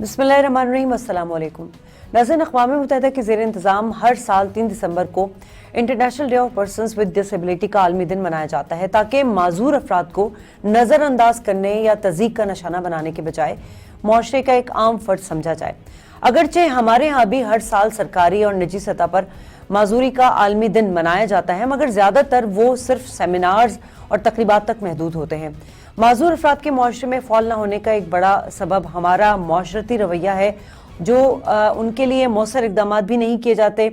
बिस्मिल्लाहिर्रहमानिर्रहीम, अस्सलाम वालेकुम। नाज़रीन, अक़वाम मुत्तहिदा के ज़ेर इंतज़ाम हर साल 3 दिसंबर को international day of persons with disability का आलमी दिन मनाया जाता है ताकि माजूर अफराद को नज़रअंदाज करने या तज़ीक का निशाना बनाने के बजाय मुआशरे का एक आम फ़र्ज समझा जाए। अगरचे हमारे यहाँ भी हर साल सरकारी और निजी सतह पर माजूरी का आलमी दिन मनाया जाता है, मगर ज़्यादातर वो सिर्फ सेमिनार्स और तकरीबात तक महदूद होते हैं। माजूर अफराद के मुआशरे में फ़ॉल न होने का एक बड़ा सबब हमारा मुआशरती रवैया है, जो उनके लिए मौसर इकदाम भी नहीं किए जाते,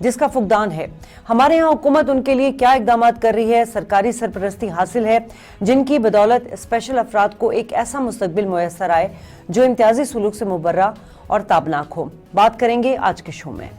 जिसका फुकदान है। हमारे यहाँ हुकूमत उनके लिए क्या इकदाम कर रही है? सरकारी सरपरस्ती हासिल है जिनकी बदौलत स्पेशल अफराद को एक ऐसा मुस्तकबिल मुयस्सर आए जो इम्तियाजी सुलूक से मुबर्रा और ताबनाक हो। बात करेंगे आज के शो में।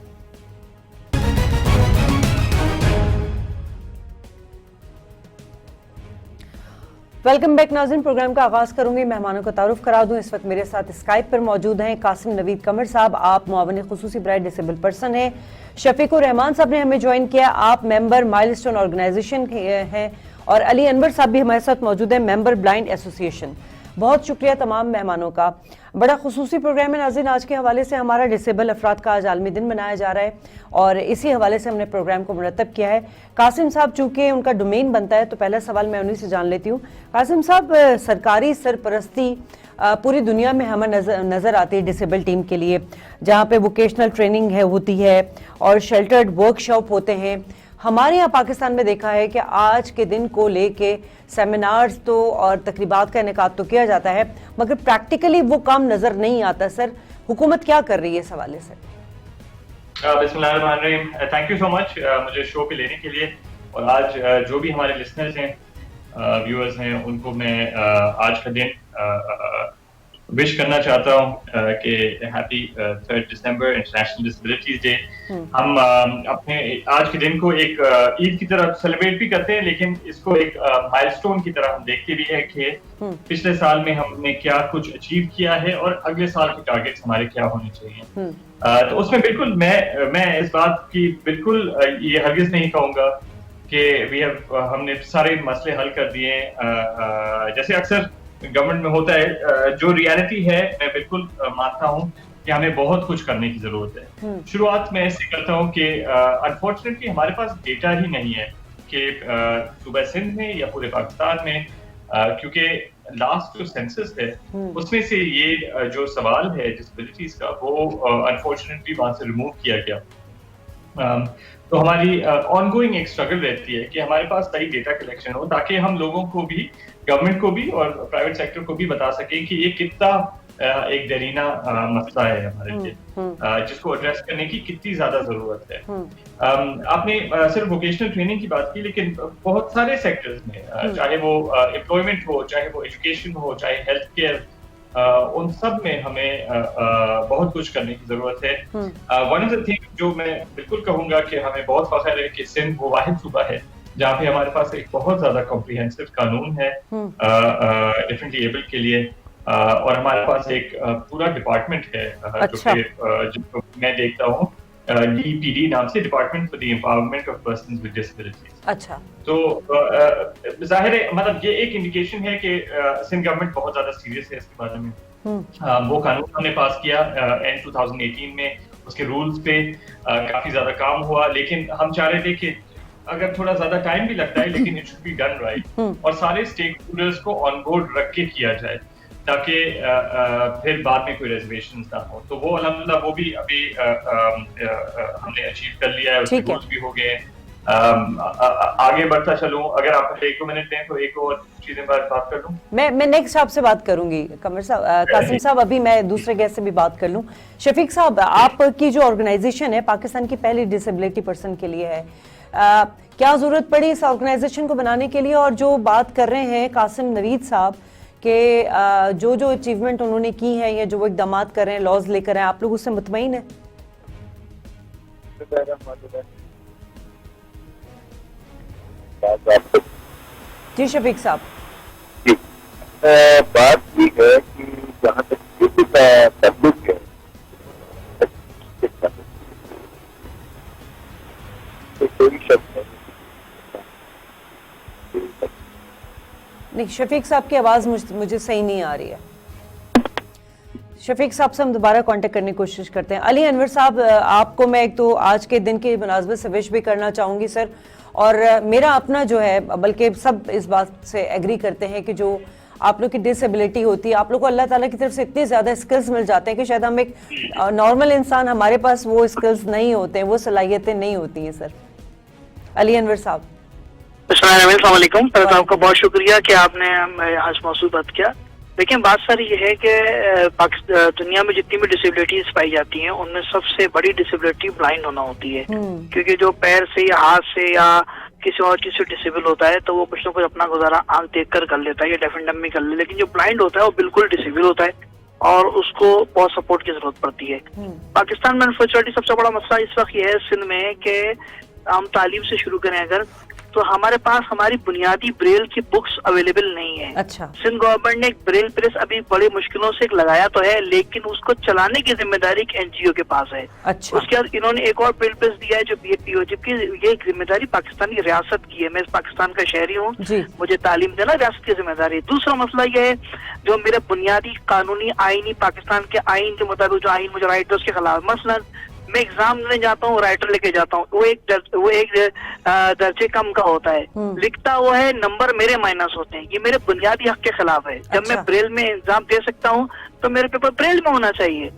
वेलकम बैक नाज़रीन, प्रोग्राम का आगाज़ करूंगी। मेहमानों को तारुफ करा दूं। इस वक्त मेरे साथ स्काइप पर मौजूद हैं कासिम नवीद कमर साहब, आप मुआविन खुसूसी बराए डिसेबल पर्सन हैं। शफीकुर रहमान साहब ने हमें ज्वाइन किया, आप मेंबर माइलस्टोन ऑर्गेनाइजेशन हैं। और अली अनवर साहब भी हमारे साथ मौजूद हैं, मेंबर ब्लाइंड एसोसिएशन। बहुत शुक्रिया तमाम मेहमानों का। बड़ा खुसूसी प्रोग्राम है नाज़रीन। आज के हवाले से हमारा डिसेबल अफराद का आज आलमी दिन मनाया जा रहा है और इसी हवाले से हमने प्रोग्राम को मुरतब किया है। कासिम साहब, चूँकि उनका डोमेन बनता है तो पहला सवाल मैं उन्हीं से जान लेती हूँ। कासिम साहब, सरकारी सरपरस्ती पूरी दुनिया में हमें नज़र आती है डिसेबल टीम के लिए, जहाँ पे वोकेशनल ट्रेनिंग होती है और शेल्टर्ड वर्कशॉप होते हैं। हमारे यहाँ पाकिस्तान में देखा है कि आज के दिन को लेके सेमिनार्स तो और तकरीबात का इनेकाद तो किया जाता है, मगर प्रैक्टिकली वो काम नजर नहीं आता। सर, हुकूमत क्या कर रही है इस हवाले से? बिस्मिल्लाहिर्रहमानिर्रहीम, थैंक यू सो मच मुझे शो पे लेने के लिए। और आज जो भी हमारे लिसनर्स हैं, व्यूअर्स हैं, उनको मैं आज का दिन विश करना चाहता हूँ कि हैप्पी 3 दिसंबर इंटरनेशनल डिसेबिलिटीज डे। हम अपने आज के दिन को एक ईद की तरह सेलिब्रेट भी करते हैं, लेकिन इसको एक माइलस्टोन की तरह हम देखते भी हैं कि पिछले साल में हमने क्या कुछ अचीव किया है और अगले साल के टारगेट्स हमारे क्या होने चाहिए। तो उसमें बिल्कुल मैं इस बात की बिल्कुल ये हरगिज नहीं कहूंगा कि हमने सारे मसले हल कर दिए। जैसे अक्सर गवर्नमेंट में होता है, जो रियलिटी है मैं बिल्कुल मानता हूँ कि हमें बहुत कुछ करने की जरूरत है। शुरुआत में ऐसे करता हूँ कि अनफॉर्चुनेटली हमारे पास डेटा ही नहीं है कि सूबा सिंध में या पूरे पाकिस्तान में, क्योंकि लास्ट जो सेंसस है उसमें से ये जो सवाल है डिसेबिलिटीज का, वो अनफॉर्चुनेटली वहां से रिमूव किया गया। तो हमारी ऑनगोइंग एक स्ट्रगल रहती है कि हमारे पास सही डेटा कलेक्शन हो, ताकि हम लोगों को भी, गवर्नमेंट को भी और प्राइवेट सेक्टर को भी बता सके कि ये कितना एक दरीना मसला है हमारे लिए, जिसको एड्रेस करने की कितनी ज्यादा जरूरत है। आपने सिर्फ वोकेशनल ट्रेनिंग की बात की, लेकिन बहुत सारे सेक्टर्स में, चाहे वो एम्प्लॉयमेंट हो, चाहे वो एजुकेशन हो, चाहे हेल्थ केयर, उन सब में हमें बहुत कुछ करने की जरूरत है। वन ऑफ द थिंग जो मैं बिल्कुल कहूंगा कि हमें बहुत फख्र है कि सिंध वो वाहिद सूबा है जहाँ पे हमारे पास एक बहुत ज्यादा कॉम्प्रिहेंसिव कानून है डिफरेंटली एबल के लिए, और हमारे पास एक पूरा डिपार्टमेंट है जिसको मैं देखता हूँ DPD नाम से, department for the empowerment of persons with disabilities. अच्छा, तो जाहिर है, मतलब ये एक इंडिकेशन है कि सिंध गवर्नमेंट बहुत ज्यादा सीरियस है इसके बारे में। वो कानून हमने पास किया एंड 2018 में, उसके रूल्स पे काफी ज्यादा काम हुआ, लेकिन हम चाह रहे थे कि अगर थोड़ा ज्यादा टाइम भी लगता है, लेकिन it should be done right, और सारे स्टेक होल्डर्स को ऑन बोर्ड रख के किया जाए, ताकि फिर बाद में कोई रिजर्वेशंस ना हो। तो वो अल्हम्दुलिल्लाह वो भी अभी हमने अचीव कर लिया है, उसके रूल्स भी हो गए। आगे बढ़ता चलूं, अगर आप 1-2 मिनट दें तो एक और चीजें बात कर लूं। मैं नेक्स्ट आपसे बात करूंगी कमर साहब, कासिम साहब, अभी मैं दूसरे गेस्ट से भी बात कर लूं। शफीक साहब, आपकी जो ऑर्गेनाइजेशन है पाकिस्तान की पहली डिसेबिलिटी पर्सन के लिए है, क्या जरूरत पड़ी इस ऑर्गेनाइजेशन को बनाने के लिए? और जो बात कर रहे हैं कासिम नवीद साहब के जो अचीवमेंट उन्होंने की है या जो वो इकदाम कर रहे हैं, लॉज लेकर आए, आप लोग उससे मुतमईन है? जी शफीक साहब, बात ये है कि जहाँ तक तबलीग है, कोई शक नहीं, शफीक साहब की आवाज मुझे सही नहीं आ रही है। शफीक साहब से हम दोबारा कांटेक्ट करने की कोशिश करते हैं। अली अनवर साहब, आपको मैं एक तो आज के दिन की मुनासबत से विश भी करना चाहूँगी सर, और मेरा अपना जो है, बल्कि सब इस बात से एग्री करते हैं कि जो आप लोग की डिसेबिलिटी होती है, आप लोग को अल्लाह ताला की तरफ से इतने ज़्यादा स्किल्स मिल जाते हैं कि शायद हम एक नॉर्मल इंसान, हमारे पास वो स्किल्स नहीं होते हैं, वो सलाहियतें नहीं होती हैं सर। अली अनवर साहब। अस्सलाम वालेकुम। पहले तो आपका बहुत शुक्रिया कि आपने आज मौजूद बात किया। देखिए, बात सर ये है कि दुनिया में जितनी भी डिसेबिलिटीज पाई जाती हैं उनमें सबसे बड़ी डिसेबिलिटी ब्लाइंड होना होती है, क्योंकि जो पैर से या हाथ से या किसी और चीज से डिसेबल होता है तो वो कुछ ना कुछ अपना गुजारा आंख देखकर कर लेता है या डेफ एंड डम्ब में कर ले, लेकिन जो ब्लाइंड होता है वो बिल्कुल डिसेबल होता है और उसको बहुत सपोर्ट की जरूरत पड़ती है। पाकिस्तान में अनफॉर्चुनेटली सबसे बड़ा मसला इस वक्त ये है सिंध में कि हम तालीम से शुरू करें अगर, तो हमारे पास हमारी बुनियादी ब्रेल की बुक्स अवेलेबल नहीं है। अच्छा। सिंध गवर्नमेंट ने एक ब्रेल प्रेस अभी बड़ी मुश्किलों से एक लगाया तो है, लेकिन उसको चलाने की जिम्मेदारी एक एनजीओ के पास है। अच्छा। उसके बाद इन्होंने एक और ब्रेल प्रेस दिया है जो बीएपीओ, जबकि ये जिम्मेदारी पाकिस्तान की रियासत की है। मैं पाकिस्तान का शहरी हूँ, मुझे तालीम देना रियासत की जिम्मेदारी है। दूसरा मसला ये है जो मेरे बुनियादी कानूनी आईनी पाकिस्तान के आइन के मुताबिक जो आइन मुझे राइट है उसके खिलाफ, मसलन मैं एग्जाम देने जाता हूँ, राइटर लेके जाता हूँ, वो एक दर्जे कम का होता है, लिखता वो है, नंबर मेरे माइनस होते हैं, ये मेरे बुनियादी हक के खिलाफ है। जब मैं ब्रेल में एग्जाम दे सकता हूँ तो मेरे पेपर ब्रेल में होना चाहिए।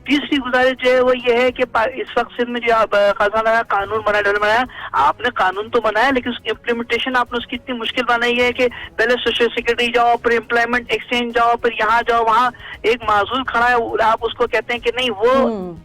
तीसरी गुजारिश जो है वो ये है कि इस वक्त सिंध में जो खासा कानून बनाया, आपने कानून तो बनाया लेकिन उसकी इम्प्लीमेंटेशन आपने उसकी इतनी मुश्किल बनाई है कि पहले सोशल सिक्योरिटी जाओ, फिर एम्प्लॉयमेंट एक्सचेंज जाओ, फिर यहाँ जाओ, वहाँ एक माजूर खड़ा है, आप उसको कहते हैं कि नहीं वो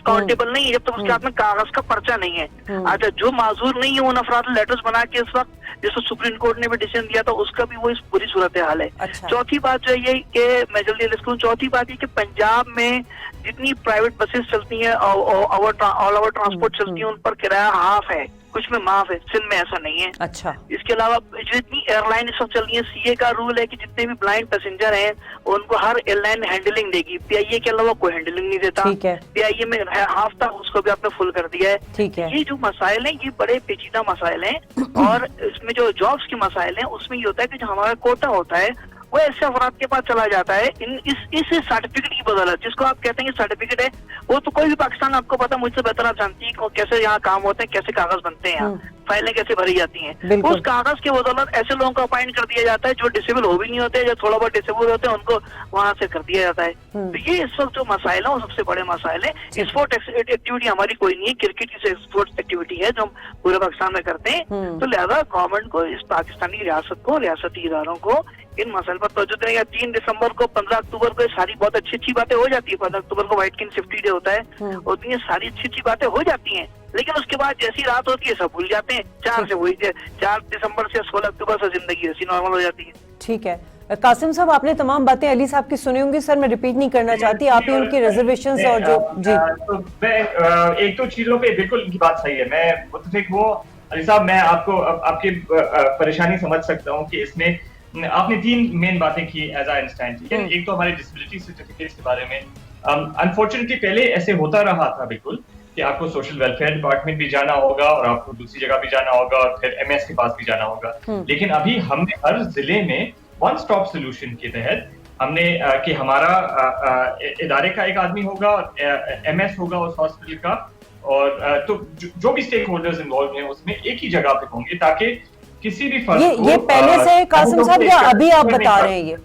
काउंटेबल नहीं है जब तक उसके हाथ में कागज का पर्चा नहीं है। अच्छा, जो माजूर नहीं है उन अफराद लेटर्स बना के इस वक्त जिसको सुप्रीम कोर्ट ने भी डिसीजन दिया था उसका भी वो इस पूरी सूरत हाल है। अच्छा। चौथी बात जो ये कि मैं जल्दी लिस्ट करूं, चौथी बात ये कि पंजाब में जितनी प्राइवेट बसेस चलती हैं ऑल ओवर ट्रांसपोर्ट चलती हैं उन पर किराया हाफ है, कुछ में माफ है, सिंध में ऐसा नहीं है। अच्छा। इसके अलावा जो इतनी एयरलाइन इस वक्त चल रही है, सीए का रूल है कि जितने भी ब्लाइंड पैसेंजर हैं उनको हर एयरलाइन हैंडलिंग देगी, पीआईए के अलावा कोई हैंडलिंग नहीं देता। पीआईए में हाफ था उसको भी आपने फुल कर दिया है। ठीक है। ये जो मसाइल हैं ये बड़े पेचीदा मसाइल हैं और इसमें जो जॉब्स के मसाइल हैं उसमें ये होता है कि जो हमारा कोटा होता है वो ऐसे अफराद के पास चला जाता है इस सर्टिफिकेट की बदौलत, जिसको आप कहते हैं सर्टिफिकेट है, वो तो कोई भी पाकिस्तान आपको पता, मुझसे बेहतर आप जानती है कैसे यहाँ काम होते हैं, कैसे कागज बनते हैं, यहाँ फाइलें कैसे भरी जाती हैं। उस कागज के बदौलत ऐसे लोगों को अपॉइंट कर दिया जाता है जो डिसेबल हो भी नहीं होते, जो थोड़ा बहुत डिसेबल होते हैं उनको वहां से कर दिया जाता है। तो ये इस वक्त जो मसाइल है वो सबसे बड़े मसाइल है। स्पोर्ट एक्टिविटी हमारी कोई नहीं है, क्रिकेट की स्पोर्ट्स एक्टिविटी है जो हम पूरे पाकिस्तान में करते हैं, तो लिहाजा गवर्नमेंट को इस पाकिस्तानी रियासत को, रियासती इदारों को इन मसाइल पर तवज्जो देगा। 3 दिसंबर को 15 अक्टूबर को सारी बहुत अच्छी अच्छी बातें हो जाती है, 15 अक्टूबर को व्हाइट किंग सेफ्टी डे होता है और ये सारी अच्छी अच्छी बातें हो जाती हैं, लेकिन उसके बाद जैसी रात होती है सब भूल जाते हैं। 4 दिसंबर से 16 अक्टूबर से जिंदगी ऐसी नॉर्मल हो जाती है। ठीक है कासिम साहब, आपने तमाम बातें अली साहब की सुनी होंगी सर, मैं रिपीट नहीं करना चाहती, आप ही उनकी रिजर्वेशंस और जो जी तो मैं एक दो चीजों पे बिल्कुल इनकी बात सही है, मैं मुत्तफिक हूँ अली साहब। मैं आपको आपकी परेशानी समझ सकता हूँ कि इसमें आपने 3 मेन बातें की एज आई अंडरस्टैंड, ठीक है। एक तो हमारे डिसेबिलिटी सर्टिफिकेट्स के बारे में, अनफॉर्चुनेटली पहले ऐसे होता रहा था बिल्कुल कि आपको सोशल वेलफेयर डिपार्टमेंट भी जाना होगा और आपको दूसरी जगह भी जाना होगा और फिर एमएस के पास भी जाना होगा। लेकिन अभी हमने हर जिले में वन स्टॉप सोल्यूशन के तहत हमने कि हमारा इदारे का एक आदमी होगा, एमएस होगा उस हॉस्पिटल का, और तो जो भी स्टेक होल्डर्स इन्वॉल्व हैं उसमें एक ही जगह पे होंगे ताकि किसी भी फर्क को ये पहले से कासिम साहब या अभी आप बता रहे हैं? ये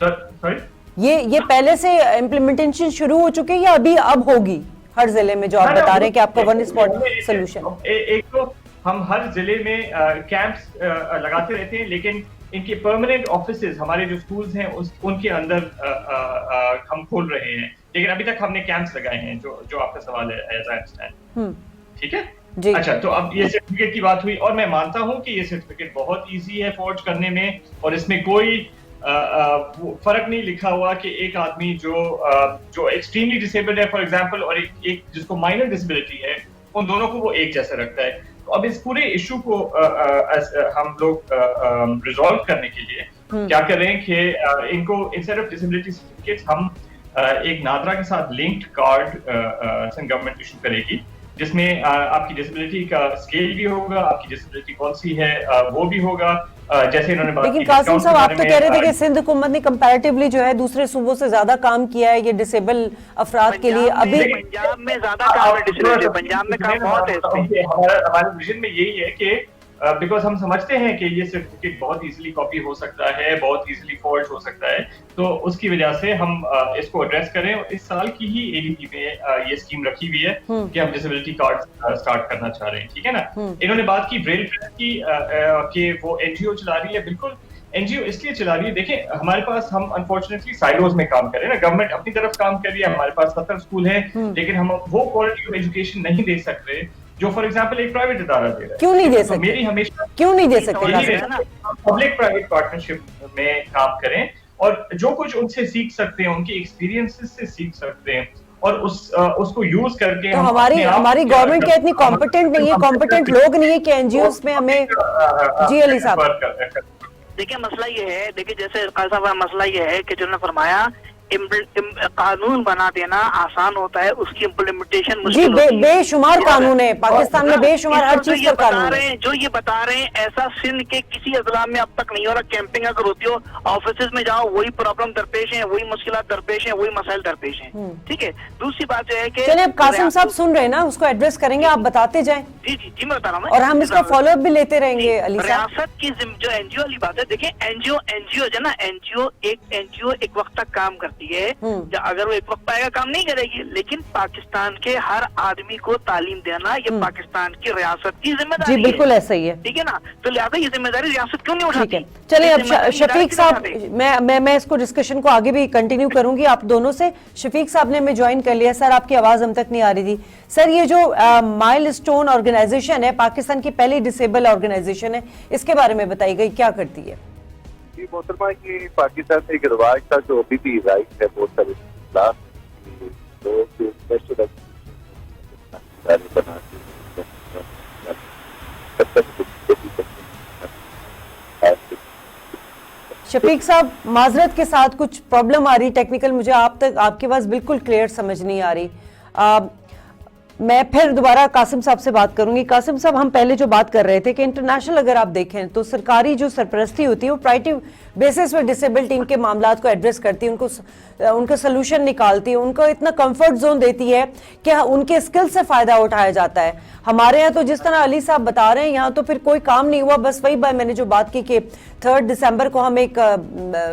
सॉरी ये पहले से इम्प्लीमेंटेशन शुरू हो चुके हैं या अभी अब होगी हर जिले में जो आप बता रहे हैं कि आपका वन स्पॉट सोल्यूशन? एक तो हम हर जिले में कैंप्स लगाते रहते हैं, लेकिन इनके परमानेंट ऑफिसेज हमारे जो स्कूल्स हैं उनके अंदर हम खोल रहे हैं, लेकिन अभी तक हमने कैंप्स लगाए हैं जो आपका सवाल है एज आई अंडरस्टैंड, ठीक है जी। अच्छा, तो अब ये सर्टिफिकेट की बात हुई और मैं मानता हूं कि ये सर्टिफिकेट बहुत इजी है फॉर्ज करने में और इसमें कोई फर्क नहीं लिखा हुआ कि एक आदमी जो एक्सट्रीमली डिसेबल्ड है फॉर एग्जांपल और एक जिसको माइनर डिसेबिलिटी है, उन दोनों को वो एक जैसा रखता है। तो अब इस पूरे इशू को हम लोग रिजॉल्व करने के लिए क्या कर रहे हैं कि इनको इंस्टेड ऑफ डिसेबिलिटी सर्टिफिकेट्स हम एक नादरा के साथ लिंक्ड कार्ड गवर्नमेंट इशू करेगी जिसमें आपकी डिसेबिलिटी का स्केल भी होगा, आपकी डिसेबिलिटी कौन सी है वो भी होगा। जैसे इन्होंने बात लेकिन की कासिम साहब, आप तो कह रहे थे कि में, सिंध हुकूमत ने कंपैरेटिवली जो है दूसरे सूबों से ज्यादा काम किया है ये डिसेबल अफराद के लिए। अभी पंजाब में ज्यादा काम है डिसेबिलिटी, पंजाब में काम बहुत है इसमें। हमारे विजन में यही है कि बिकॉज हम समझते हैं कि ये सर्टिफिकेट बहुत इजीली कॉपी हो सकता है, बहुत इजीली फॉल्ट हो सकता है, तो उसकी वजह से हम इसको एड्रेस करें। इस साल की ही एडीपी में ये स्कीम रखी हुई है कि हम डिसेबिलिटी कार्ड स्टार्ट करना चाह रहे हैं, ठीक है ना। इन्होंने बात की ब्रेल प्रेस की कि वो एनजीओ चला रही है। बिल्कुल एनजीओ इसलिए चला रही है, देखें हमारे पास, हम अनफॉर्चुनेटली साइलोज में काम कर रहे हैं ना, गवर्नमेंट अपनी तरफ काम कर रही है, हमारे पास 70 स्कूल हैं, लेकिन हम वो क्वालिटी ऑफ एजुकेशन नहीं दे सकते जो फॉर एग्जांपल एक प्राइवेट इदारा दे रहा है। क्यों नहीं दे तो सकते? मेरी हमेशा क्यों नहीं दे सकते? पब्लिक प्राइवेट पार्टनरशिप में काम करें और जो कुछ उनसे सीख सकते हैं, उनके एक्सपीरियंसेस से सीख सकते हैं और उसको यूज करके तो हमारी गवर्नमेंट क्या इतनी कॉम्पिटेंट नहीं है, कॉम्पिटेंट लोग नहीं है कि एनजीओस में हमें। जी अली साहब, देखिए मसला ये है, देखिए जैसे साहब मसला ये है कि जो ने फरमाया कानून बना देना आसान होता है, उसकी इम्प्लीमेंटेशन मुश्किल होती है। बेशुमार कानून है पाकिस्तान में, बेशुमार हर चीज पर कानून है। जो ये बता रहे हैं ऐसा सिंध के किसी अजला में अब तक नहीं हो रहा। कैंपिंग अगर होती हो, ऑफिस में जाओ, वही प्रॉब्लम दरपेश है, वही मुश्किलात दरपेश है, वही मसाइल दरपेश है, ठीक है। दूसरी बात जो है कि चलिए, अब कासिम साहब सुन रहे हैं ना, उसको एड्रेस करेंगे, आप बताते जाएं। जी मैं बता रहा हूँ, और हम इसका फॉलोअप भी लेते रहेंगे। अली साहब, रियासत की जो एनजीओ वाली बात है, देखिए एनजीओ जो ना, एनजीओ एक वक्त तक काम करती है। अगर वो एक वक्त पाएगा काम नहीं करेगी, लेकिन पाकिस्तान के हर आदमी को तालीम देना ये पाकिस्तान की रियासत की जिम्मेदारी है। जी बिल्कुल ऐसा ही है, ठीक है ना। तो लिहाजा ये जिम्मेदारी रियासत क्यों नहीं उठाती? चलिए अब शफीक साहब, मैं इसको डिस्कशन को आगे भी कंटिन्यू करूंगी आप दोनों से। शफीक साहब ने हमें ज्वाइन कर लिया। सर, आपकी आवाज हम तक नहीं आ रही थी। सर, ये जो माइलस्टोन ऑर्गेनाइजेशन है, पाकिस्तान की पहली डिसेबल ऑर्गेनाइजेशन है, इसके बारे में बताई गई, क्या करती है? जी मोहतरमा, ये पाकिस्तान में एक रिवाज था जो अभी भी राइट है बहुत सारे लोग शफीक साहब, माजरत के साथ कुछ प्रॉब्लम आ रही टेक्निकल, मुझे आपकी आवाज बिल्कुल क्लियर समझ नहीं आ रही। मैं फिर दोबारा कासिम साहब से बात करूंगी। कासिम साहब, हम पहले जो बात कर रहे थे कि इंटरनेशनल अगर आप देखें तो सरकारी जो सरपरस्ती होती है वो प्रायोरिटी बेसिस पे डिसेबल टीम के मामलात को एड्रेस करती है, उनका सोल्यूशन निकालती है, उनको इतना कंफर्ट जोन देती है कि उनके स्किल से फायदा उठाया जाता है। हमारे यहाँ तो जिस तरह अली साहब बता रहे हैं, यहाँ तो फिर कोई काम नहीं हुआ, बस वही बात मैंने जो बात की कि 3 दिसंबर को हम एक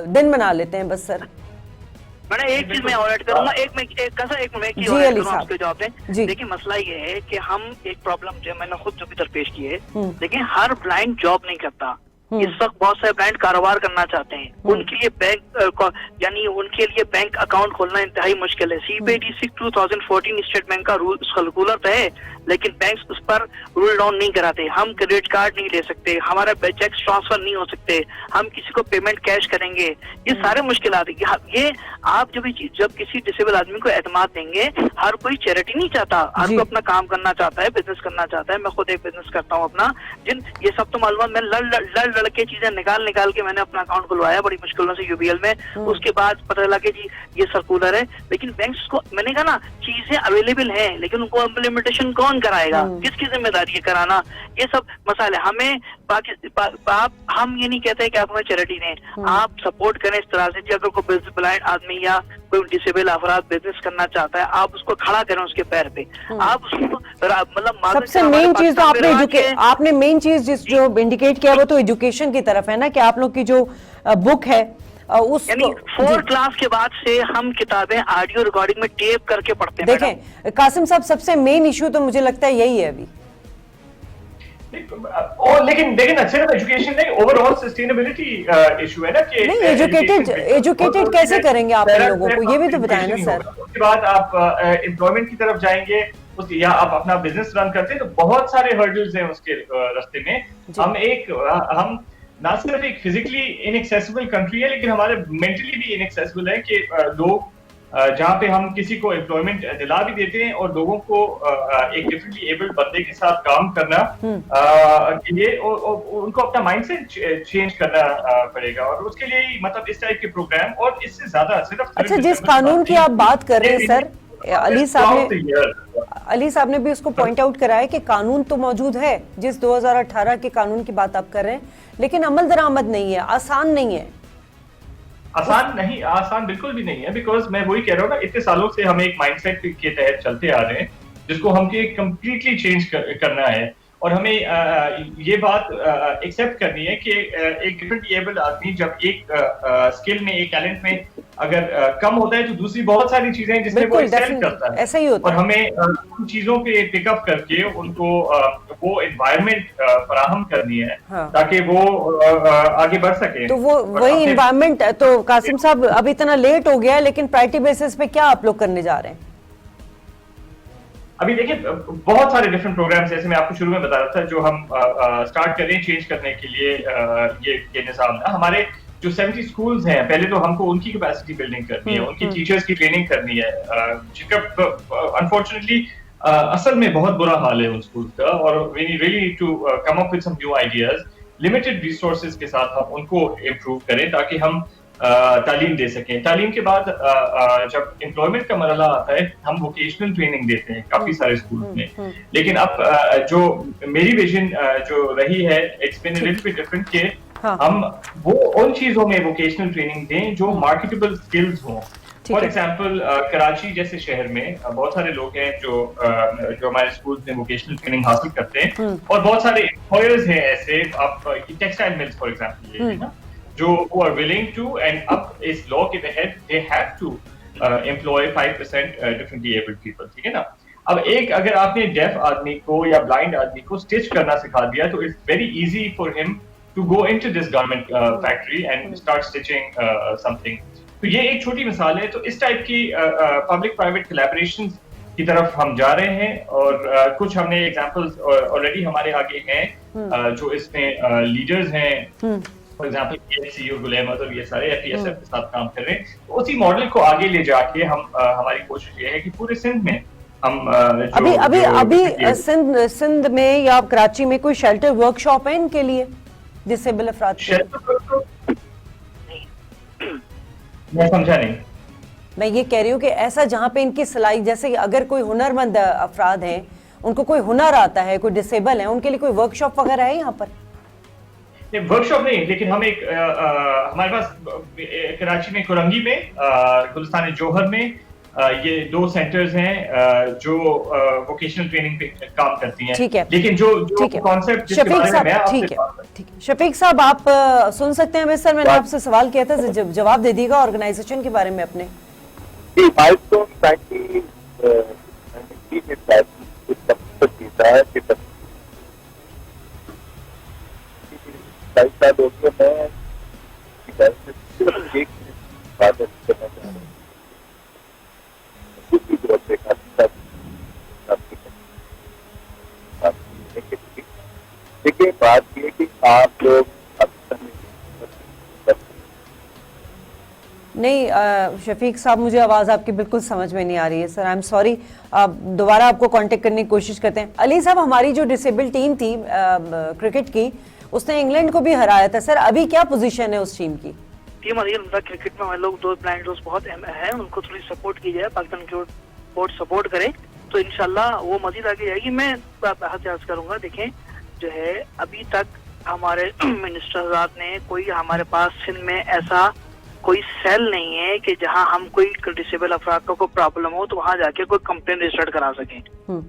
दिन मना लेते हैं बस। सर, मैंने एक चीज मैं ऐड करूंगा, जवाब दें। देखिए मसला ये है कि हम एक प्रॉब्लम जो मैंने खुद जो भी दरपेश की है, देखिए हर ब्लाइंड जॉब नहीं करता। इस वक्त बहुत सारे ब्लाइंड कारोबार करना चाहते हैं, उनके लिए बैंक यानी उनके लिए बैंक अकाउंट खोलना इंतहाई मुश्किल है। CPD 2014 स्टेट बैंक का रूल सर्कुलर तो है, लेकिन बैंक उस पर रूल डाउन नहीं कराते। हम क्रेडिट कार्ड नहीं ले सकते, हमारा चेक ट्रांसफर नहीं हो सकते, हम किसी को पेमेंट कैश करेंगे, ये सारे मुश्किलात है। ये आप जब किसी डिसेबल आदमी को एतमाद देंगे, हर कोई चैरिटी नहीं चाहता, हर कोई अपना काम करना चाहता है, बिजनेस करना चाहता है। मैं खुद एक बिजनेस करता हूँ अपना, ये सब तो मालूम, मैं लड़ के चीजें निकाल के मैंने अपना अकाउंट खुलवाया बड़ी मुश्किलों से UBL में। उसके बाद पता चला कि जी ये सर्कुलर है, लेकिन बैंक्स को मैंने कहा ना चीजें अवेलेबल हैं, लेकिन उनको इम्प्लीमेंटेशन कौन कराएगा, किसकी जिम्मेदारी है कराना, ये सब मसाले। हमें हम ये नहीं कहते कि आप हमें चैरिटी दें, आप सपोर्ट करें इस तरह से। अगर कोई ब्लाइंड आदमी या कोई डिसेबल अफराद बिजनेस करना चाहता है, आप उसको खड़ा करें उसके पैर पे, आप उसको मतलब सबसे मेन चीज तो आपने मेन चीज जो इंडिकेट किया वो तो एजुकेशन की तरफ है ना, कि आप लोग की जो बुक है उस यानी 4th क्लास के बाद से हम किताबें ऑडियो रिकॉर्डिंग में टेप करके पढ़ते हैं। देखें कासिम साहब, सबसे मेन इशू तो मुझे लगता है यही है अभी। लेकिन सिर्फ एजुकेशन नहीं, ओवरऑल सस्टेनेबिलिटी इशू है ना कि नहीं, एजुकेटेड कैसे करेंगे आप लोगों को, ये भी तो बताएं ना सर। उसके बाद आप एम्प्लॉयमेंट की तरफ जाएंगे या आप अपना बिजनेस रन करते हैं तो बहुत सारे हर्डल्स हैं उसके रास्ते में। हम ना सिर्फ एक फिजिकली इनएक्सेसिबल कंट्री है, लेकिन हमारे मेंटली भी इनएक्सेसिबल है कि लोग जहाँ पे हम किसी को एम्प्लॉयमेंट दिला भी देते हैं और लोगों को एक डिफरेंटली एबल्ड बंदे के साथ काम करना के लिए उनको अपना माइंडसेट चेंज करना पड़ेगा, और उसके लिए मतलब इस टाइप के प्रोग्राम और इससे ज्यादा सिर्फ। अच्छा, जिस कानून की आप बात कर रहे हैं सर, अली साहब अली साहब ने भी उसको पॉइंट आउट करा है कि कानून तो मौजूद है, जिस 2018 के कानून की बात आप कर रहे हैं, लेकिन अमल दरामद नहीं है, आसान नहीं है। आसान बिल्कुल भी नहीं है, बिकॉज मैं वही कह रहा हूँ ना, इतने सालों से हम एक माइंडसेट के तहत चलते आ रहे हैं जिसको हमके कंप्लीटली चेंज करना है। और हमें ये बात एक्सेप्ट करनी है कि एक डिफरेंट एबल आदमी जब एक स्किल में, एक टैलेंट में अगर कम होता है तो दूसरी बहुत सारी चीजें जिसमें वो एक्सेल करता है। ऐसा ही होता और हमें उन चीजों पे पिकअप करके उनको वो एनवायरनमेंट फराहम करनी है, हाँ। ताकि वो आगे बढ़ सके। तो वो वही एनवायरनमेंट, तो कासिम साहब अब इतना लेट हो गया है, लेकिन प्रायोरिटी बेसिस पे क्या आप लोग करने जा रहे हैं? अभी देखिए बहुत सारे डिफरेंट प्रोग्राम्स, जैसे मैं आपको शुरू में बता रहा था, जो हम स्टार्ट कर रहे हैं चेंज करने के लिए ये निज़ाम ना। हमारे जो 70 स्कूल्स हैं, पहले तो हमको उनकी कैपेसिटी बिल्डिंग करनी है, उनकी टीचर्स की ट्रेनिंग करनी है, जिनका अनफॉर्चुनेटली असल में बहुत बुरा हाल है उन स्कूल्स का, और we really need to come up with some new ideas. Limited resources के साथ हम उनको इम्प्रूव करें ताकि हम तालीम दे सकें। तालीम के बाद जब एम्प्लॉयमेंट का मरहला आता है, हम वोकेशनल ट्रेनिंग देते हैं काफी सारे स्कूल में। लेकिन अब जो मेरी विजन जो रही है, it's been a little bit different कि हम वो उन चीजों में वोकेशनल ट्रेनिंग दें जो मार्केटेबल स्किल्स हों। फॉर एग्जाम्पल कराची जैसे शहर में बहुत सारे लोग हैं जो हमारे स्कूल में वोकेशनल ट्रेनिंग हासिल करते हैं, और बहुत सारे एम्प्लॉयर्स हैं ऐसे। आप टेक्सटाइल मिल्स फॉर एग्जाम्पल ले लें ना, जो who are willing to, and अब इस लॉ के तहत they have to employ 5% differently abled people, ठीक है ना। अब एक अगर आपने डेफ आदमी को या ब्लाइंड आदमी को स्टिच करना सिखा दिया तो it's very easy for him to go into this garment factory and start stitching something. तो ये एक छोटी मिसाल है। तो इस टाइप की पब्लिक प्राइवेट कोलैबोरेशंस की तरफ हम जा रहे हैं, और कुछ हमने एग्जांपल्स ऑलरेडी हमारे आगे हैं जो इसमें लीडर्स हैं। फॉर एग्जाम्पल KFC और गुलेमत और ये सारे FESF के साथ काम कर रहे हैं। तो उसी मॉडल को आगे ले जाके हम हमारी कोशिश ये है कि पूरे सिंध में हम अभी सिंध में या कराची में कोई शेल्टर वर्कशॉप है इनके लिए, डिसेबल अफराद के? मैं समझा नहीं। मैं ये कह रही हूँ कि ऐसा जहाँ पे इनकी सलाही, जैसे अगर कोई हुनरमंद अफराद हैं, उनको कोई हुनर आता है, कोई डिसेबल है, उनके लिए कोई वर्कशॉप वगैरह है यहाँ पर? वर्कशॉप नहीं, लेकिन हम एक हमारे पास कराची में कुरंगी में, गुलिस्तान जौहर में ये 2 सेंटर्स हैं जो वोकेशनल ट्रेनिंग पे काम करती हैं। ठीक है, लेकिन जो कॉन्सेप्ट शफीक साहब, ठीक है शफीक साहब, आप सुन सकते हैं? सर मैंने आपसे सवाल किया था, जवाब दे दीजिएगा ऑर्गेनाइजेशन के बारे में अपने। देखिए बात ये कि आप लोग नहीं, शफीक साहब मुझे आवाज आपकी बिल्कुल समझ में नहीं आ रही है सर, आई एम सॉरी। दोबारा आपको कांटेक्ट करने की कोशिश करते हैं। अली साहब, हमारी जो डिसेबल टीम थी क्रिकेट की, उसने इंग्लैंड को भी हराया था सर, अभी क्या पोजीशन है उस टीम की? टीम क्रिकेट में हमारे लोग 2 ब्लाइंड बहुत अहम है, उनको थोड़ी सपोर्ट की जाए, पाकिस्तान की बोर्ड सपोर्ट करे तो इंशाल्लाह वो मजीद आगे जाएगी। मैं बात करूंगा, देखें जो है अभी तक हमारे मिनिस्टर ने कोई, हमारे पास सिंध में ऐसा कोई सेल नहीं है कि जहां हम कोई डिसेबल अफराद को कोई प्रॉब्लम हो तो वहां जाके कोई कंप्लेन रजिस्टर करा सकें।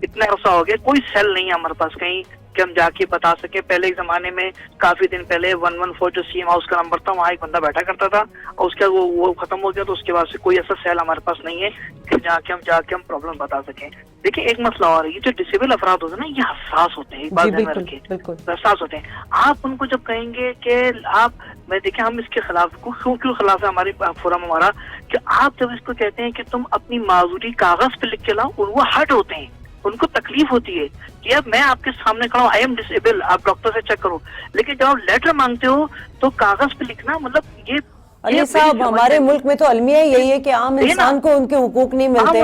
इतना अर्सा हो गया, कोई सेल नहीं है हमारे पास कहीं कि हम जाके बता सके। पहले एक जमाने में काफी दिन पहले 114 जो CM हाउस का नंबर था, वहाँ एक बंदा बैठा करता था, और उसके वो खत्म हो गया। तो उसके बाद से कोई ऐसा सेल हमारे पास नहीं है कि जाके हम प्रॉब्लम बता सकें। देखिए एक मसला और है, ये जो डिसेबल अफराद होते हैं ना, ये हसास होते हैं, एक बात ध्यान में रखें, हसास होते हैं। आप उनको जब कहेंगे कि आप, मैं देखिए हम इसके खिलाफ क्यों खिलाफ है हमारी फोरम हमारा, कि आप जब इसको कहते हैं कि तुम अपनी माजूरी कागज पे लिख के लाओ, और वो हट होते हैं, उनको तकलीफ होती है कि अब मैं आपके सामने खड़ा हूँ, आई एम डिसेबल, आप डॉक्टर से चेक करो। लेकिन जब आप लेटर मांगते हो तो कागज पे लिखना, मतलब ये अली साहब, हमारे मुल्क में तो अलमिया यही है कि आम इंसान को उनके हुकूक नहीं मिलते,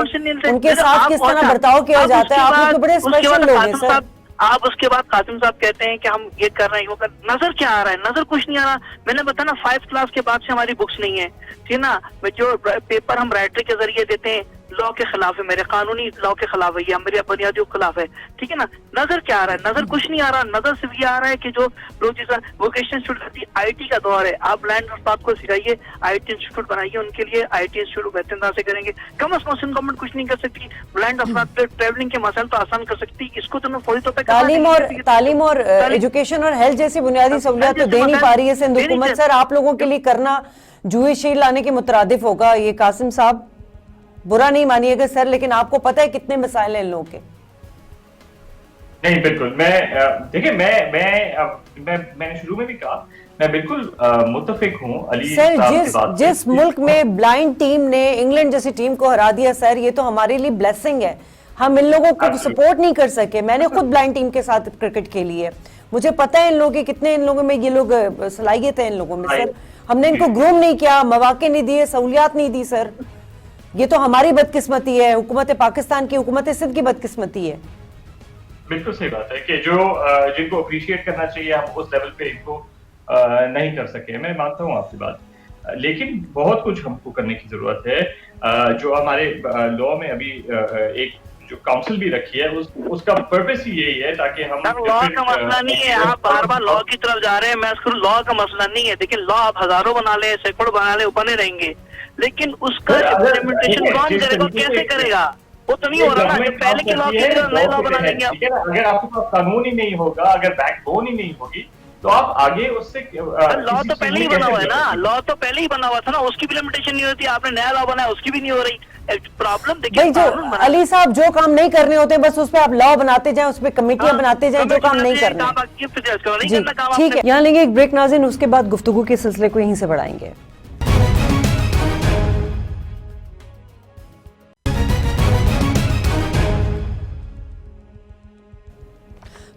उनके साथ किस तरह बर्ताव किया जाता है। आप लोग तो बड़े स्पेशल लोग हैं सर। आप उसके बाद कासिम साहब कहते हैं कि हम ये कर रहे हैं, वो कर, नजर क्या आ रहा है? नजर कुछ नहीं आ रहा। मैंने बताया ना, 5th क्लास के बाद से हमारी बुक्स नहीं है, ठीक है ना। जो पेपर हम राइटर के जरिए देते हैं, लॉ के खिलाफ है, मेरे कानूनी लॉ के खिलाफ है, या मेरे बुनियादियों के खिलाफ है, ठीक है ना। नजर क्या आ रहा है? नजर कुछ नहीं आ रहा। नजर सिर्फ ये आ रहा है कि जो लोग जैसा वोकेशनल इंस्टीट्यूट आईटी का दौर है, आप लैंड और को सिखाइए, आईटी इंस्टीट्यूट बनाइए उनके लिए, आईटी इंस्टीट्यूट बेहतर तरह से करेंगे। कम अज कम सिंध गवर्नमेंट कुछ नहीं कर सकती, ब्लाइंड अफराद पे ट्रेवलिंग के मसाइल तो आसान कर सकती, इसको तो मैं फौरी तौर पर तालीम और एजुकेशन और हेल्थ जैसी बुनियादी सहूलियात तो दे नहीं पा रही है सिंध हुकूमत। सर, आप लोगों के लिए करना जूए शील्ड लाने के मुतरादिफ होगा। ये कासिम साहब बुरा नहीं मानिएगा सर, लेकिन आपको पता है कितने मसाइल हैं इन लोगों के। नहीं, बिल्कुल। देखिए, मैंने शुरू में भी कहा, मैं बिल्कुल मुत्तफिक हूँ अली सर। साहब की बात से। जिस मुल्क में ब्लाइंड टीम ने इंग्लैंड जैसी टीम को हरा दिया सर, ये तो हमारे लिए ब्लेसिंग है। हम इन लोगों को सपोर्ट नहीं कर सके। मैंने खुद ब्लाइंड टीम के साथ क्रिकेट खेली है, मुझे पता है इन लोगों के कितने, इन लोगों में ये लोग सलाहियत है इन लोगों में सर। हमने इनको ग्रूम नहीं किया, मौके नहीं दिए, सहूलियात नहीं दी सर। ये तो हमारी बदकिस्मती है, हुकूमत पाकिस्तान की, हुकूमत सिंध की बदकिस्मती है। बिल्कुल सही बात है कि जो जिनको अप्रिशिएट करना चाहिए हम उस लेवल पे इनको नहीं कर सके। मैं मानता हूँ आपकी बात, लेकिन बहुत कुछ हमको करने की जरूरत है। जो हमारे लॉ में अभी एक जो काउंसिल भी रखी है, उसका पर्पस ही यही है ताकि हम लॉ का मसला नहीं है। आप बार बार लॉ की तरफ जा रहे हैं। मैं इसको लॉ का मसला नहीं है। देखिए, लॉ आप हजारों बना ले, सैकड़ों बना ले, वो बने रहेंगे, लेकिन उसका इम्प्लीमेंटेशन कौन करेगा, कैसे करेगा? वो तो नहीं हो रहा ना। जब पहले के लॉ के नए लॉ बना लेंगे आप। अगर आपके पास कानून ही नहीं होगा, अगर बैकबोन ही नहीं होगी, तो आप आगे उससे लॉ तो पहले ही बना हुआ है ना। लॉ तो पहले ही बना हुआ था ना, उसकी भी इम्प्लीमेंटेशन नहीं होती। आपने नया लॉ बनाया, उसकी भी नहीं हो रही। प्रॉब्लम देखिए, जो अली साहब जो काम नहीं करने होते बस उस पे आप लॉ बनाते जाएं, उस पे कमेटियां बनाते जाएं, जो काम नहीं करना। ठीक है, यहाँ लेंगे एक ब्रेक नाज़रीन, उसके बाद गुफ्तगू के सिलसिले को यहीं से बढ़ाएंगे।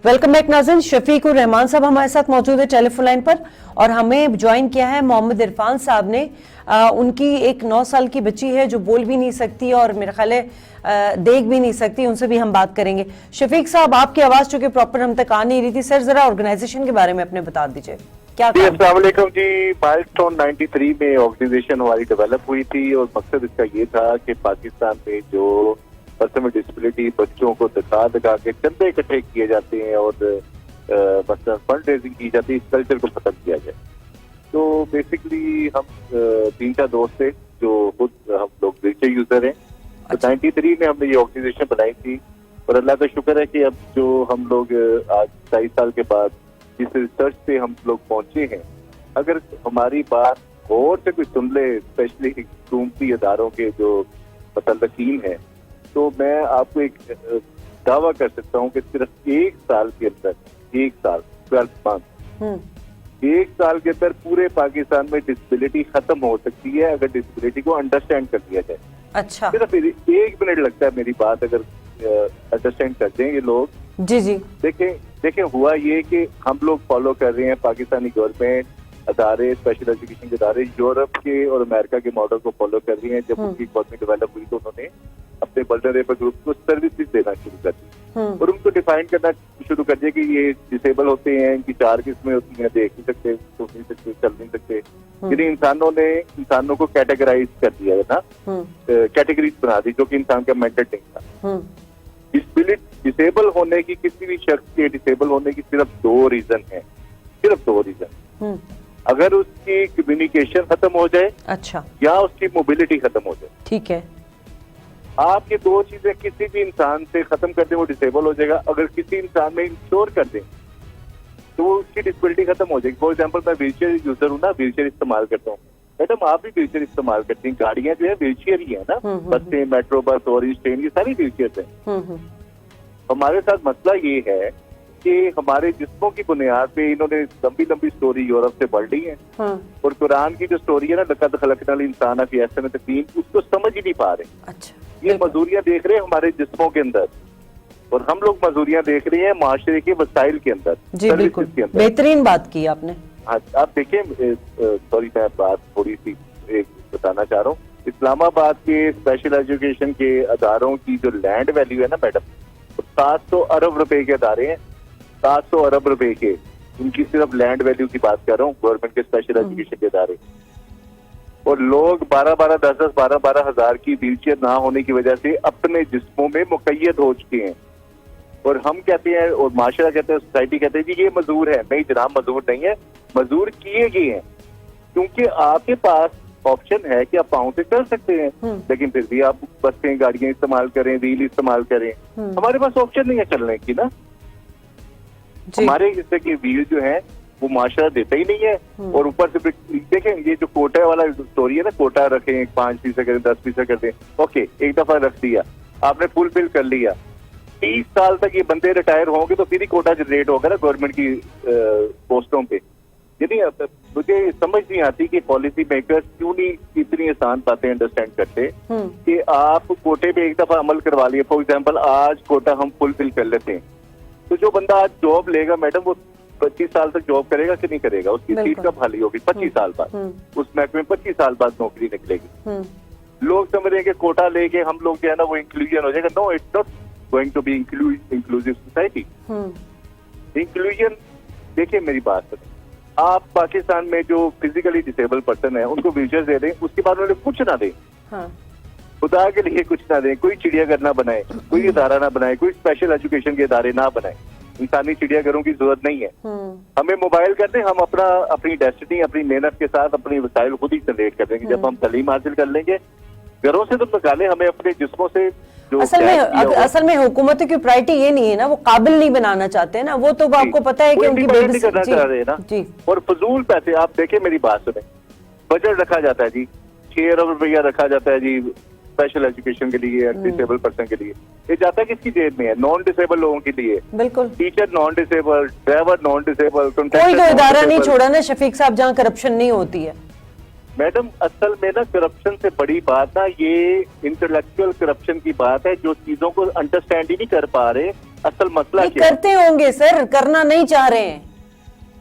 वेलकम बैक नाज़रीन। शफीक उर रहमान साहब हमारे साथ मौजूद है टेलीफोन लाइन पर, और हमें ज्वाइन किया है मोहम्मद इरफान साहब ने। उनकी एक 9 साल की बच्ची है जो बोल भी नहीं सकती और मेरा ख्याल है देख भी नहीं सकती, उनसे भी हम बात करेंगे। शफीक साहब, आपकी आवाज़ चूंकि प्रॉपर हम तक आ नहीं रही थी, सर जरा ऑर्गेनाइजेशन के बारे में अपने बता दीजिए क्या। जी, अस्सलाम वालेकुम जी। माइलस्टोन 93 में ऑर्गेनाइजेशन हमारी डेवलप हुई थी और मकसद इसका ये था कि पाकिस्तान में जो पर्सन में डिसेबिलिटी बच्चों को दिखा के चंदे इकट्ठे किए जाते हैं और मतलब फंड रेजिंग की जाती है, इस कल्चर को खत्म किया जाए। तो बेसिकली हम 3 दोस्त थे जो खुद हम लोग व्हीलचेयर यूजर हैं। तो 93 में हमने ये ऑर्गेनाइजेशन बनाई थी और अल्लाह का शुक्र है कि अब जो हम लोग आज 22 साल के बाद जिस रिसर्च पे हम लोग पहुंचे हैं, अगर हमारी बात गौर से कोई सुन ले, स्पेशली हुकूमती इदारों के जो मुतल्लिकीन हैं, तो मैं आपको एक दावा कर सकता हूँ कि सिर्फ 1 साल के अंदर, 1 साल 12 मंथ, 1 साल के अंदर पूरे पाकिस्तान में डिसेबिलिटी खत्म हो सकती है अगर डिसेबिलिटी को अंडरस्टैंड कर दिया जाए। अच्छा, सिर्फ 1 मिनट लगता है मेरी बात अगर अंडरस्टैंड कर दें ये लोग। जी जी, देखें हुआ ये कि हम लोग फॉलो कर रहे हैं पाकिस्तानी गवर्नमेंट अदारे, स्पेशल एजुकेशन के अदारे यूरोप के और अमेरिका के मॉडल को फॉलो कर रही हैं। जब उनकी इकॉनमी डेवलप हुई तो उन्होंने अपने वल्नरेबल ग्रुप को सर्विसेज देना शुरू कर दी और उनको डिफाइन करना शुरू कर दिया कि ये डिसेबल होते हैं, इनकी 4 किस्में होती हैं, देख नहीं सकते, सुन नहीं सकते, चल नहीं सकते। यानी इंसानों को कैटेगराइज कर दिया है ना, कैटेगरीज बना दी, जो कि इंसान का मेंटल नहीं था। डिसेबल होने की, किसी भी शख्स के डिसेबल होने की सिर्फ 2 रीजन है, सिर्फ 2 रीजन। अगर उसकी कम्युनिकेशन खत्म हो जाए, अच्छा, या उसकी मोबिलिटी खत्म हो जाए। ठीक है, आप ये 2 चीजें किसी भी इंसान से खत्म कर दें वो डिसेबल हो जाएगा। अगर किसी इंसान में इंश्योर कर दें तो उसकी डिसेबिलिटी खत्म हो जाएगी। फॉर एग्जाम्पल, मैं व्हीलचेयर यूजर हूँ ना, व्हीलचेयर इस्तेमाल करता हूँ। मैडम, आप भी व्हीलचेयर इस्तेमाल करती हैं, गाड़ियां जो है व्हीलचेयर ही है ना, बसें, मेट्रो बस, ऑरेंज ट्रेन, ये सारी व्हीलचेयर है। हमारे साथ मसला ये है कि हमारे जिस्मों की बुनियाद पे इन्होंने लंबी लंबी स्टोरी यूरोप से पढ़ ली है और कुरान की जो स्टोरी है ना, लक़द खलक़नल इंसान फी अहसन तक़वीम, उसको समझ ही नहीं पा रहे। अच्छा, ये मजूरियां देख रहे हैं हमारे जिस्मों के अंदर और हम लोग मजूरियां देख रहे हैं माशरे के वसाइल के अंदर। जी बिल्कुल, बेहतरीन बात की आपने। हाँ, आप देखें, सॉरी मैं बात थोड़ी सी एक बताना चाह रहा हूँ। इस्लामाबाद के स्पेशल एजुकेशन के अदारों की जो लैंड वैल्यू है ना मैडम, 700 अरब रुपए के अदारे हैं, 700 अरब रुपए के। उनकी सिर्फ लैंड वैल्यू की बात कर रहा हूँ, गवर्नमेंट के स्पेशल एजुकेशन के अदारे। और लोग 12-12, 10-10, 12-12 हजार की व्हीलचेयर ना होने की वजह से अपने जिस्मों में मुकैयद हो चुके हैं। और हम कहते हैं और माशरा कहते हैं, सोसाइटी कहते हैं जी ये मजदूर है। नहीं जनाब, मजदूर नहीं है, मजदूर किए गए हैं, क्योंकि आपके पास ऑप्शन है कि आप पाँव से चल सकते हैं, लेकिन फिर भी आप बसें गाड़ियां इस्तेमाल करें, व्हील इस्तेमाल करें। हमारे पास ऑप्शन नहीं है चलने की ना। हमारे जैसे कि व्हील जो है वो माशरा देता ही नहीं है। और ऊपर से देखें ये जो कोटा वाला स्टोरी है ना, कोटा रखें 5% करें, 10% कर दें, ओके एक दफा रख दिया, आपने फुल फिल कर लिया, 30 साल तक ये बंदे रिटायर होंगे तो फिर ही कोटा जनरेट होगा ना गवर्नमेंट की पोस्टों पे। यानी मुझे समझ नहीं आती कि पॉलिसी मेकर्स क्यों नहीं इतनी आसान बातें अंडरस्टैंड करते कि आप कोटे पे एक दफा अमल करवा लिए। फॉर एग्जांपल आज कोटा हम फुलफिल कर लेते हैं, तो जो बंदा आज जॉब लेगा मैडम वो 25 साल तक जॉब करेगा कि नहीं करेगा? उसकी सीट कब खाली होगी? 25 साल बाद। उस महकमे में 25 साल बाद नौकरी निकलेगी। लोग समझ रहे हैं कि कोटा लेके हम लोग जो है ना वो इंक्लूजन हो जाएगा। No, it's not going to be inclusive society. Inclusion, देखिए मेरी बात सुनिए, आप पाकिस्तान में जो फिजिकली डिसेबल पर्सन है उनको व्हीलचेयर दे दें, उसके बाद उन्हें कुछ ना दें, खुदा के लिए कुछ ना दें, कोई चिड़ियाघर ना बनाए, कोई इदारा ना बनाए, कोई स्पेशल एजुकेशन के इदारे ना बनाए, इंसानी चिड़ियाघरों की जरूरत नहीं है। हमें मोबाइल कर दें, हम अपनी डेस्टिनी अपनी मेहनत के साथ अपनी वसाइल खुद ही जनरेट कर देंगे। जब हम तालीम हासिल कर लेंगे, घरों से तो निकालें, हमें अपने जिस्मों से जो असल में हुकूमत की प्रायोरिटी ये नहीं है ना, वो काबिल नहीं बनाना चाहते हैं ना, वो तो आपको पता है कि उनकी नहीं करना चाह रहे हैं ना। और फजूल पैसे, आप देखें मेरी बात सुने, बजट रखा जाता है जी 6 अरब रुपया रखा जाता है जी स्पेशल एजुकेशन के लिए, डिसेबल पर्सन के लिए। ये जाता है किसकी जेब में है? नॉन डिसेबल लोगों के लिए। बिल्कुल, teacher non disable, driver non disable, कोई तो इदारा नहीं छोड़ा ना शफीक साहब जहाँ करप्शन नहीं होती है। मैडम असल में ना करप्शन से बड़ी बात ना ये इंटेलेक्चुअल करप्शन की बात है, जो चीजों को अंडरस्टैंड ही नहीं कर पा रहे। असल मसला क्या करते होंगे सर, करना नहीं चाह रहे हैं,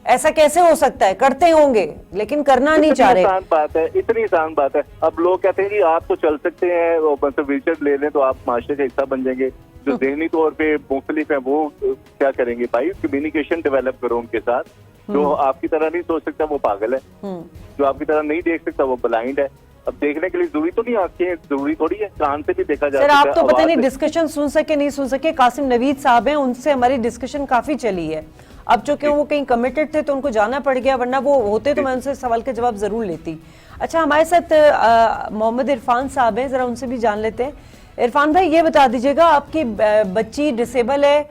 ऐसा कैसे हो सकता है? करते होंगे लेकिन करना नहीं चाह रहे। आसान बात है, इतनी आसान बात है। अब लोग कहते हैं कि आप तो चल सकते हैं, मतलब व्हीलचेयर ले लें तो आप माशरे का हिस्सा बन जाएंगे। जो ज़हनी तौर पे मुख्तलिफ है वो क्या करेंगे? भाई कम्युनिकेशन डेवलप करो उनके साथ। जो आपकी तरह नहीं सोच सकता वो पागल है, जो आपकी तरह नहीं देख सकता वो ब्लाइंड है। अब देखने के लिए जरूरी तो नहीं, आंखें जरूरी थोड़ी है, कान से भी देखा जा सकता है। सर आप तो पता नहीं डिस्कशन सुन सके नहीं सुन सके, कासिम नवीद साहब हैं, उनसे हमारी डिस्कशन काफी चली है। अब चूंकि वो कहीं कमिटेड थे तो उनको जाना पड़ गया, वरना वो होते तो मैं उनसे सवाल के जवाब जरूर लेती। अच्छा, हमारे साथ मोहम्मद इरफान साहब हैं, जरा उनसे भी जान लेते हैं। इरफान भाई ये बता दीजिएगा, आपकी बच्ची डिसेबल है,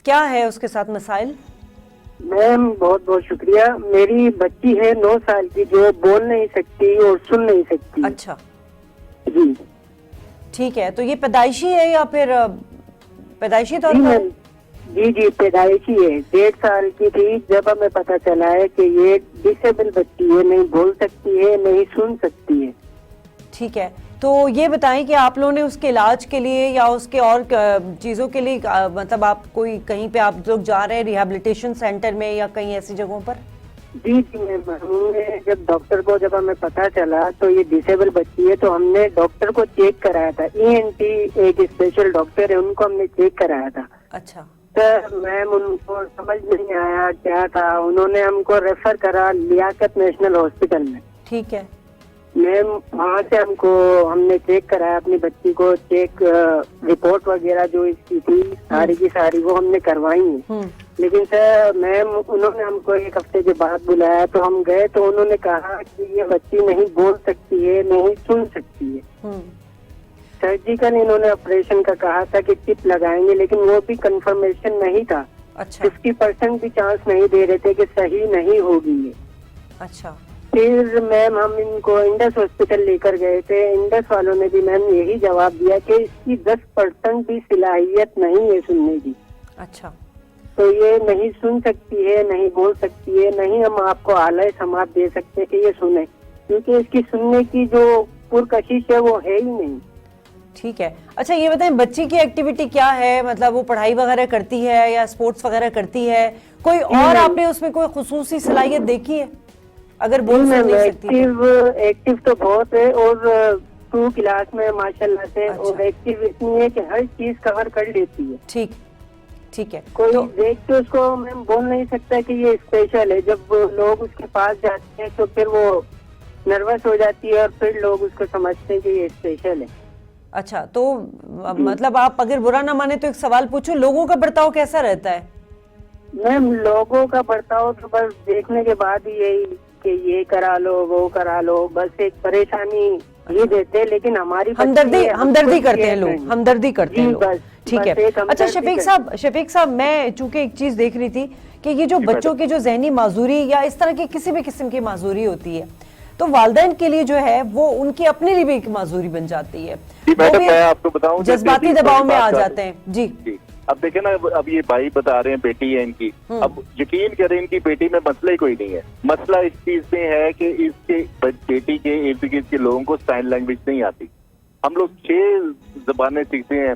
क्या है उसके साथ मसाइल? मैम बहुत बहुत शुक्रिया। मेरी बच्ची है 9 साल की, जो बोल नहीं सकती और सुन नहीं सकती। अच्छा जी, ठीक है, तो ये पैदाइशी है या फिर पैदाइशी तौर पर? जी पैदाइशी है। 1.5 साल की थी जब हमें पता चला है कि ये डिसेबल बच्ची है, नहीं बोल सकती है, नहीं सुन सकती है। ठीक है, तो ये बताएं कि आप लोगों ने उसके इलाज के लिए या उसके और चीज़ों के लिए मतलब आप कोई कहीं पे आप लोग जा रहे हैं रिहैबिलिटेशन सेंटर में या कहीं ऐसी जगहों पर? जी मैम, हमने जब डॉक्टर को जब हमें पता चला तो ये डिसेबल बच्ची है, तो हमने डॉक्टर को चेक कराया था। ENT एक स्पेशल डॉक्टर है, उनको हमने चेक कराया था। अच्छा सर मैम, उनको समझ नहीं आया क्या था, उन्होंने हमको रेफर करा लियाकत नेशनल हॉस्पिटल में। ठीक है मैम, वहाँ से हमने चेक कराया अपनी बच्ची को, चेक रिपोर्ट वगैरह जो इसकी थी सारी की सारी वो हमने करवाई है। लेकिन सर मैम, उन्होंने हमको 1 हफ्ते के बाद बुलाया तो हम गए तो उन्होंने कहा कि ये बच्ची नहीं बोल सकती है, नहीं सुन सकती है। सर्जिकल इन्होंने ऑपरेशन का कहा था कि चिप लगाएंगे, लेकिन वो भी कंफर्मेशन नहीं था। अच्छा 50% भी चांस नहीं दे रहे थे कि सही नहीं होगी ये। अच्छा, फिर मैम हम इनको इंडस हॉस्पिटल लेकर गए थे। इंडस वालों ने भी मैम यही जवाब दिया कि इसकी 10% भी सलाहियत नहीं है सुनने की। अच्छा, तो ये नहीं सुन सकती है, नहीं बोल सकती है, नहीं हम आपको आला समात दे सकते कि ये सुने, क्योंकि इसकी सुनने की जो पुरकशिश है वो है ही नहीं। ठीक है। अच्छा ये बताएं, बच्ची की एक्टिविटी क्या है? मतलब वो पढ़ाई वगैरह करती है या स्पोर्ट्स वगैरह करती है? कोई और आपने उसमें कोई खुसूसी सलाहियत देखी है? अगर बोल नहीं सकती एक्टिव तो बहुत है, और 2 क्लास में माशाल्लाह से। अच्छा। और एक्टिव इतनी है कि हर चीज कवर कर लेती है। ठीक है। कोई देख के उसको मैम बोल नहीं सकता कि ये स्पेशल है। जब लोग उसके पास जाते हैं तो फिर वो नर्वस हो जाती है और फिर लोग उसको समझते हैं कि ये स्पेशल है। अच्छा, तो मतलब आप अगर बुरा ना माने तो एक सवाल पूछूं, लोगों का बर्ताव कैसा रहता है? मैम लोगों का बर्ताव तो बस देखने के बाद ही यही कि ये करा लो वो करा लो, बस एक परेशानी ये देते हैं, लेकिन हमारी हमदर्दी करते हैं लोग, हमदर्दी करते हैं लोग। ठीक है। अच्छा शफीक साहब, मैं चूंकि एक चीज देख रही थी कि ये जो बच्चों की जो जहनी माजूरी या इस तरह की किसी भी किस्म की माजूरी होती है, तो वालिदैन के लिए जो है वो उनकी अपने लिए भी एक माजूरी बन जाती है, मैडम मैं आपको बताऊं, जज्बाती दबाव में आ जाते हैं। जी अब देखे ना, अब ये भाई बता रहे हैं बेटी है इनकी, अब यकीन करें इनकी बेटी में मसला ही कोई नहीं है। मसला इस चीज में है कि इसके बेटी के इर्द गिर्द के लोगों को साइन लैंग्वेज नहीं आती। हम लोग 6 ज़बानें सीखते हैं,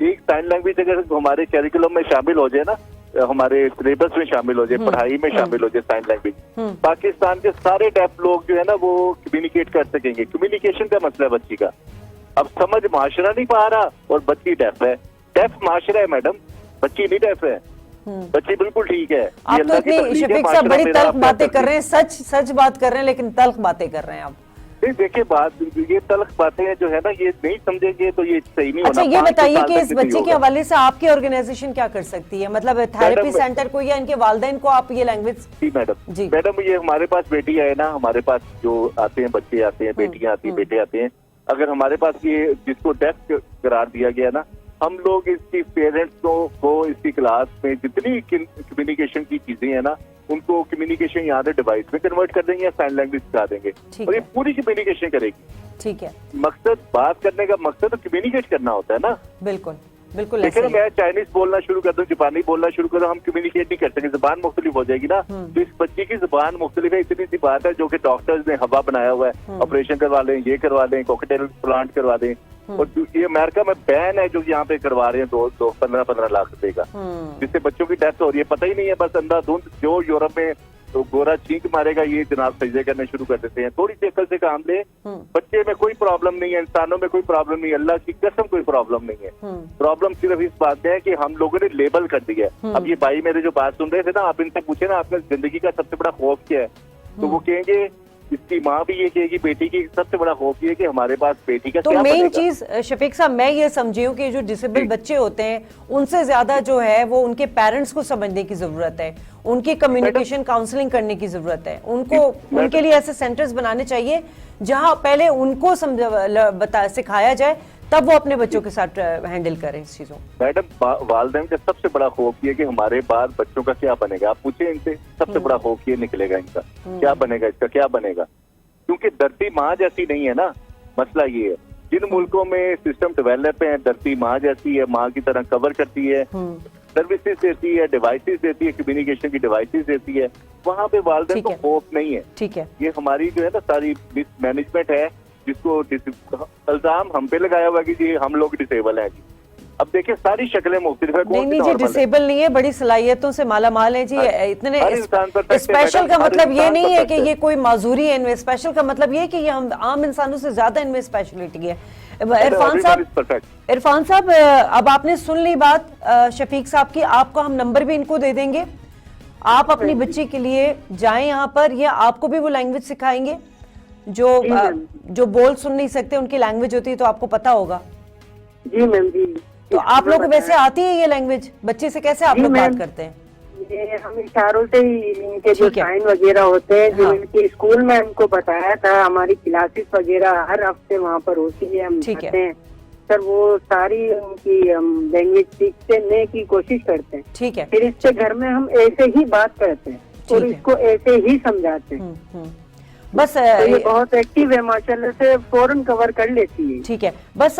एक साइन लैंग्वेज अगर हमारे करिकुलम में शामिल हो जाए ना, हमारे सिलेबस में शामिल हो जाए, पढ़ाई में शामिल हो जाए साइन लैंग्वेज, पाकिस्तान के सारे डेफ लोग जो है ना वो कम्युनिकेट कर सकेंगे। कम्युनिकेशन का मसला है बच्ची का, अब समझ माशरा नहीं पा रहा और बच्ची डेफ है। डेफ माशरा है मैडम, बच्ची नहीं डेफ है, बच्ची बिल्कुल ठीक है। आप तो इतनी शफीक साहब बड़ी तल्ख बातें कर रहे हैं, सच बात कर रहे हैं, लेकिन तल्ख बातें कर रहे हैं आप। देखिए बात, ये तल्ख बातें जो है ना ये नहीं समझेंगे तो ये सही नहीं होना। अच्छा ये बताइए कि इस बच्चे के हवाले से आपकी ऑर्गेनाइजेशन क्या कर सकती है, मतलब थेरेपी सेंटर को या इनके वालिदैन को आप ये लैंग्वेज? जी मैडम ये हमारे पास बेटी है ना, हमारे पास जो आते हैं बच्चे आते हैं, बेटियां आती हैं, बेटे आते हैं, अगर हमारे पास ये जिसको डेफ करार दिया गया ना, हम लोग इसकी पेरेंट्स को इसकी क्लास में जितनी कम्युनिकेशन की चीजें हैं ना, उनको कम्युनिकेशन यहाँ से डिवाइस में कन्वर्ट कर देंगे या साइन लैंग्वेज सिखा देंगे और ये पूरी कम्युनिकेशन करेगी। ठीक है, मकसद बात करने का मकसद तो कम्युनिकेट करना होता है ना। बिल्कुल बिल्कुल। लेकिन मैं चाइनीज बोलना शुरू कर दूं, जापानी बोलना शुरू कर दूं, हम कम्युनिकेट नहीं कर सकेंगे, जुबान मुख्तलिफ हो जाएगी ना। तो इस बच्चे की जुबान मुख्तलिफ है, इतनी सी बात है जो कि डॉक्टर्स ने हवा बनाया हुआ है, ऑपरेशन करवा लें, ये करवा लें, कॉकटेल प्लांट करवा दें, और ये अमेरिका में बैन है जो यहाँ पे करवा रहे हैं 15 लाख रुपए का, जिससे बच्चों की डेथ हो रही है। पता ही नहीं है, बस अंधाधुंध जो यूरोप में तो गोरा चीख मारेगा ये जनाब सजदे करने शुरू कर देते हैं। थोड़ी सी अकल से काम ले, बच्चे में कोई प्रॉब्लम नहीं है, इंसानों में कोई प्रॉब्लम नहीं है, अल्लाह की कसम कोई प्रॉब्लम नहीं है। प्रॉब्लम सिर्फ इस बात में है कि हम लोगों ने लेबल कर दिया है। अब ये भाई मेरे जो बात सुन रहे थे ना, आप इनसे पूछे ना आपका जिंदगी का सबसे बड़ा खौफ क्या है, तो वो कहेंगे, इसकी माँ भी ये कहेगी बेटी की सबसे बड़ा खौफ ये कि हमारे पास बेटी का तो क्या मेन चीज शफीक साहब मैं ये समझी हूँ कि जो डिसेबल बच्चे होते हैं उनसे ज्यादा जो है वो उनके पेरेंट्स को समझने की जरूरत है, उनकी कम्युनिकेशन काउंसलिंग करने की जरूरत है, उनको उनके लिए ऐसे सेंटर्स बनाने चाहिए जहां पहले उनको सिखाया जाए, तब वो अपने बच्चों के साथ हैंडल करें इस चीजों। मैडम वालिदैन का सबसे बड़ा खौफ ये कि हमारे बाद बच्चों का क्या बनेगा, आप पूछे इनसे, सबसे बड़ा खौफ ये निकलेगा इनका, क्या बनेगा, इसका क्या बनेगा, क्योंकि धरती माँ जैसी नहीं है ना। मसला ये है, जिन मुल्कों में सिस्टम डेवलप है, धरती माँ जैसी है, माँ की तरह कवर करती है, सर्विसेज देती है, डिवाइसेस देती है, कम्युनिकेशन की डिवाइसेस देती है, वहाँ पे वालिदैन को खौफ नहीं है। ठीक है, ये हमारी जो है ना सारी मैनेजमेंट है जिसको इल्जाम हम पे लगाया हुआ कि जी हम लोग डिसेबल हैं जी। अब देखिए सारी शक्लें मुख्तलिफ है। नहीं जी डिसेबल नहीं है, बड़ी सलाहियतों से माला माल है जी। इतने स्पेशल का मतलब ये नहीं है कि ये कोई माजूरी है इनमें, स्पेशल का मतलब ये है कि ये हम आम इंसानों से ज्यादा इनमें स्पेशलिटी है। इरफान साहब अब आपने सुन ली बात शफीक साहब की, आपको हम नंबर भी इनको दे देंगे, आप अपनी बच्ची के लिए जाएं यहाँ पर, ये आपको भी वो लैंग्वेज सिखाएंगे जो बोल सुन नहीं सकते, उनकी लैंग्वेज होती है तो आपको पता होगा। जी मैम जी। तो आप लोग को वैसे आती है ये लैंग्वेज, बच्चे से कैसे आप लोग बात करते हैं? ये हम इशारों से ही इनके जो साइन वगैरह होते हैं जो इनके स्कूल में हमको बताया था, हमारी क्लासेस वगैरह हर हफ्ते वहाँ पर होती है, हम जाते हैं सर, वो सारी उनकी लैंग्वेज सीखने की कोशिश करते हैं। ठीक है, फिर इससे घर में हम ऐसे ही बात करते हैं और इसको ऐसे ही समझाते हैं। बस तो ये बहुत एक्टिव है माशाल्लाह से, फौरन कवर कर लेती है। ठीक है, बस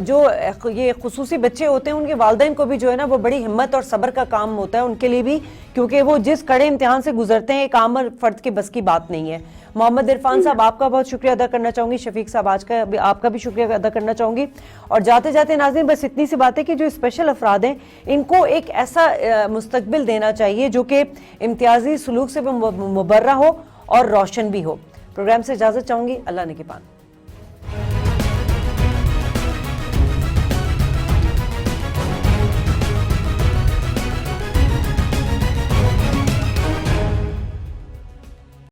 जो ये खुसूसी बच्चे होते हैं उनके वालिदैन को भी जो है ना वो बड़ी हिम्मत और सब्र का काम होता है उनके लिए भी, क्योंकि वो जिस कड़े इम्तिहान से गुजरते हैं एक आम फर्द के बस की बात नहीं है। मोहम्मद इरफान साहब आपका बहुत शुक्रिया अदा करना चाहूंगी, शफीक साहब आज का आपका भी शुक्रिया अदा करना चाहूंगी। और जाते जाते नाज़रीन बस इतनी सी बात है कि जो स्पेशल अफराद हैं इनको एक ऐसा मुस्तकबिल देना चाहिए जो कि इम्तियाजी सलूक से मुबर्रा हो और रोशन भी हो। प्रोग्राम से इजाजत चाहूंगी, अल्लाह ने के पान।